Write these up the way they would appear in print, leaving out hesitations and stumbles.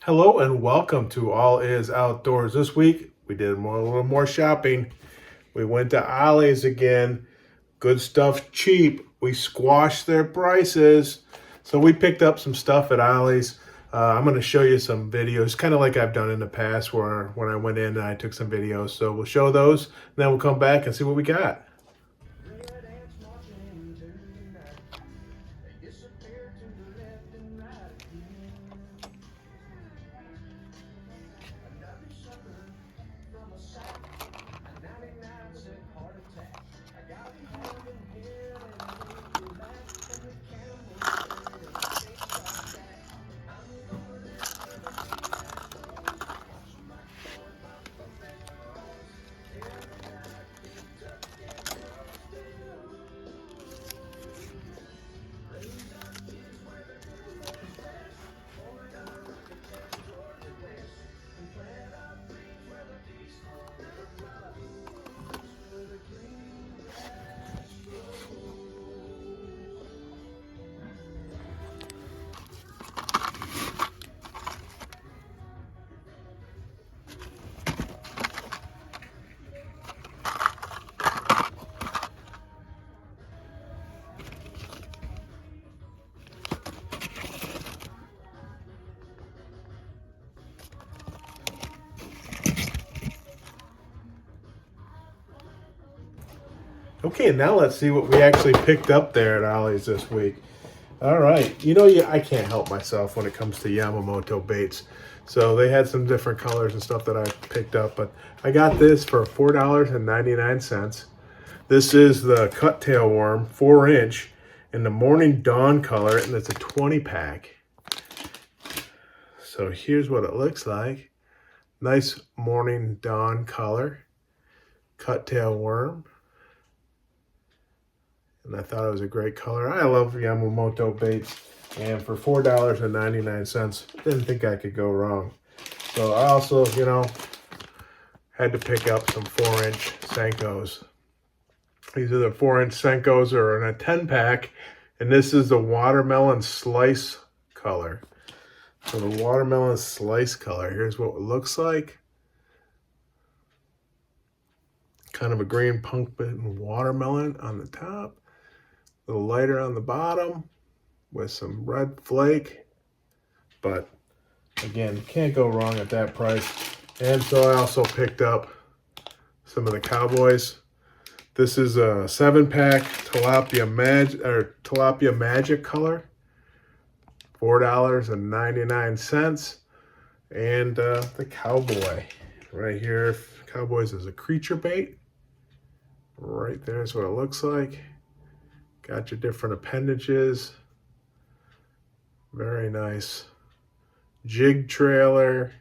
Hello and welcome to All Is Outdoors. This week we did a little more shopping. We went to Ollie's again. Good stuff, cheap. We squashed their prices. So we picked up some stuff at Ollie's. I'm going to show you some videos, kind of like I've done in the past where when I went in and I took some videos. So we'll show those, and then we'll come back and see what we got. Okay, now let's see what we actually picked up there at Ollie's this week. All right, I can't help myself when it comes to Yamamoto baits. So they had some different colors and stuff that I picked up, but I got this for $4.99. This is the cut tail worm, 4-inch, in the morning dawn color, and it's a 20-pack. So here's what it looks like. Nice morning dawn color, cut tail worm. And I thought it was a great color. I love Yamamoto baits. And for $4.99, didn't think I could go wrong. So I also, had to pick up some 4-inch Senkos. These are the 4-inch Senkos are in a 10-pack. And this is the watermelon slice color. So the watermelon slice color, here's what it looks like. Kind of a green pumpkin watermelon on the top. A little lighter on the bottom with some red flake, but again, can't go wrong at that price. And so I also picked up some of the Cowboys. This is a 7-pack tilapia magic color, $4.99. And the Cowboy right here. Cowboys is a creature bait. Right there is what it looks like. Got your different appendages. Very nice. Jig trailer.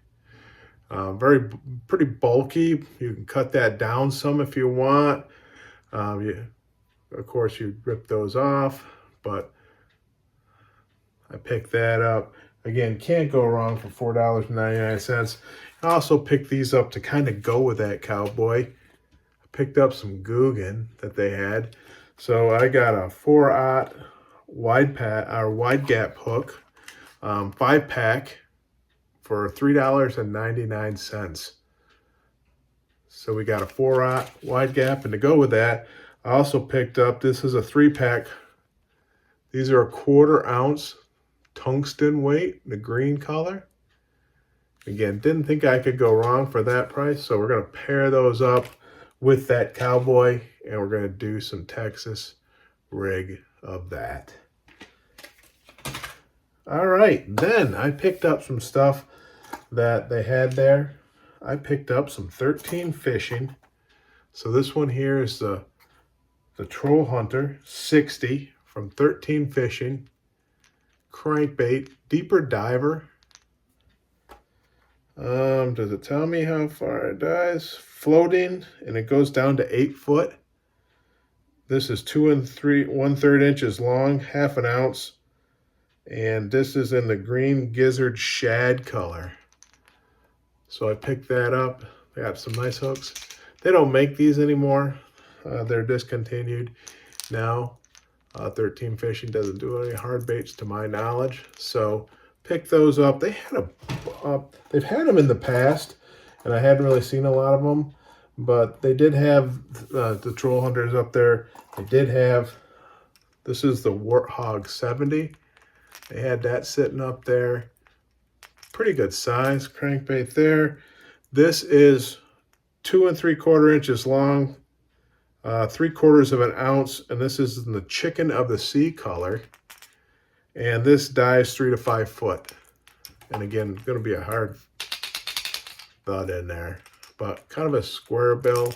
Pretty bulky. You can cut that down some if you want. Of course, you rip those off, but I picked that up. Again, can't go wrong for $4.99. I also picked these up to kind of go with that Cowboy. I picked up some Googan that they had. So I got a 4-aught wide gap hook, 5-pack for $3.99. So we got a 4-aught wide gap, and to go with that, I also picked up, this is a 3-pack. These are a 1/4 ounce tungsten weight, the green color. Again, didn't think I could go wrong for that price. So we're going to pair those up with that Cowboy, and we're going to do some Texas rig of that. All right, then I picked up some stuff that they had there. I picked up some 13 fishing. So this one here is the Troll Hunter 60 from 13 fishing. Crankbait, deeper diver. Does it tell me how far it dives? Floating, and it goes down to 8 foot. This is 2 1/3 inches long, 1/2 ounce. And this is in the green gizzard shad color. So I picked that up. They got some nice hooks. They don't make these anymore. They're discontinued now. 13 Fishing doesn't do any hard baits to my knowledge. So picked those up. They had they've had them in the past, and I hadn't really seen a lot of them, but they did have the troll hunters up there. They did have, this is the Warthog 70. They had that sitting up there. Pretty good size crankbait there. This is 2 3/4 inches long, 3/4 of an ounce, and this is in the chicken of the sea color. And this dives 3 to 5 foot. And again, going to be a hard thud in there, but kind of a square bill.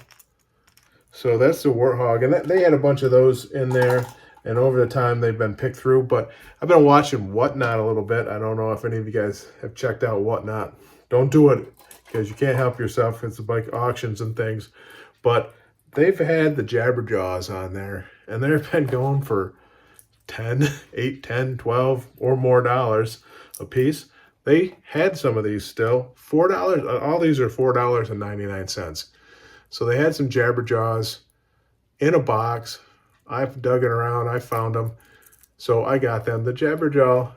So that's the Warthog, and they had a bunch of those in there, and over the time they've been picked through. But I've been watching Whatnot a little bit. I don't know if any of you guys have checked out Whatnot. Don't do it, because you can't help yourself. It's like auctions and things. But they've had the Jabberjaws on there, and they've been going for 8, 10, 12 or more dollars a piece. They had some of these still. $4. All these are $4.99. So they had some Jabberjaws in a box. I've dug it around. I found them. So I got them. The Jabberjaw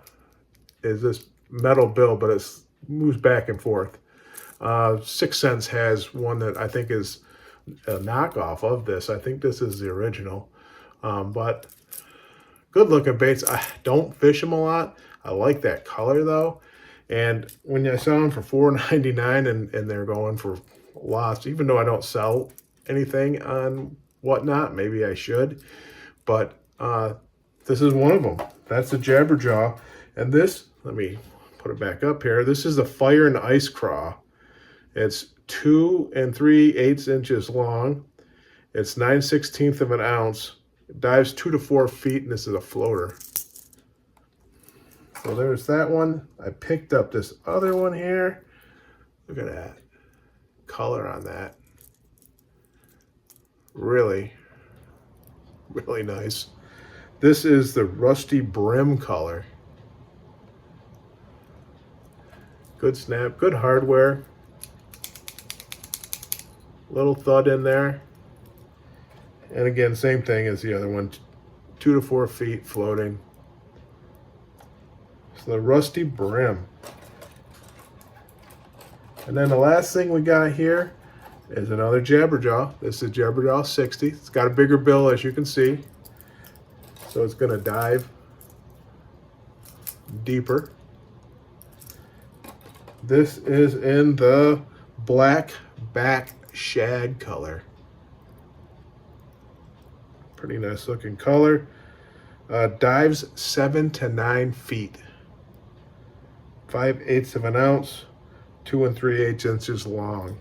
is this metal bill, but it moves back and forth. 6 Cents has one that I think is a knockoff of this. I think this is the original. But good looking baits. I don't fish them a lot. I like that color though. And when I saw them for $4.99 and they're going for lots, even though I don't sell anything on Whatnot, maybe I should. But this is one of them. That's the Jabberjaw. And this, let me put it back up here. This is the Fire and Ice Craw. It's 2 3/8 inches long. It's 9/16 of an ounce. It dives 2 to 4 feet, and this is a floater. So there's that one. I picked up this other one here. Look at that color on that. Really, really nice. This is the Rusty Brim color. Good snap, good hardware. Little thud in there. And again, same thing as the other one. 2 to 4 feet floating. So the Rusty Brim. And then the last thing we got here is another Jabberjaw. This is Jabberjaw 60. It's got a bigger bill, as you can see. So it's going to dive deeper. This is in the black back shag color. Pretty nice looking color. Dives 7 to 9 feet. 5/8 of an ounce, 2 3/8 inches long.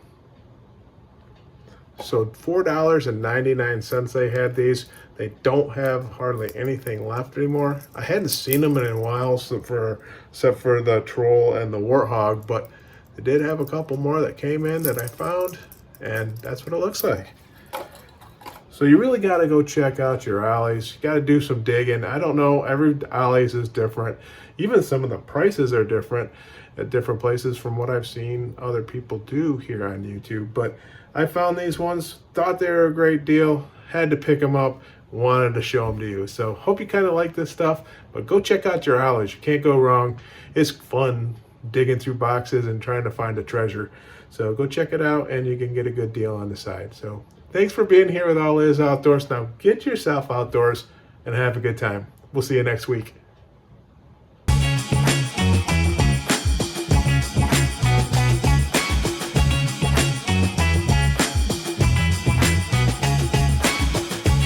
So $4.99 they had these. They don't have hardly anything left anymore. I hadn't seen them in a while except for the troll and the Warthog, but they did have a couple more that came in that I found, and that's what it looks like. So you really got to go check out your ollies. You got to do some digging. I don't know, every ollies is different. Even some of the prices are different at different places from what I've seen other people do here on YouTube. But I found these ones, thought they were a great deal, had to pick them up, wanted to show them to you. So hope you kind of like this stuff, but go check out your ollies. You can't go wrong. It's fun digging through boxes and trying to find a treasure. So go check it out and you can get a good deal on the side. So thanks for being here with Ollies Outdoors. Now get yourself outdoors and have a good time. We'll see you next week.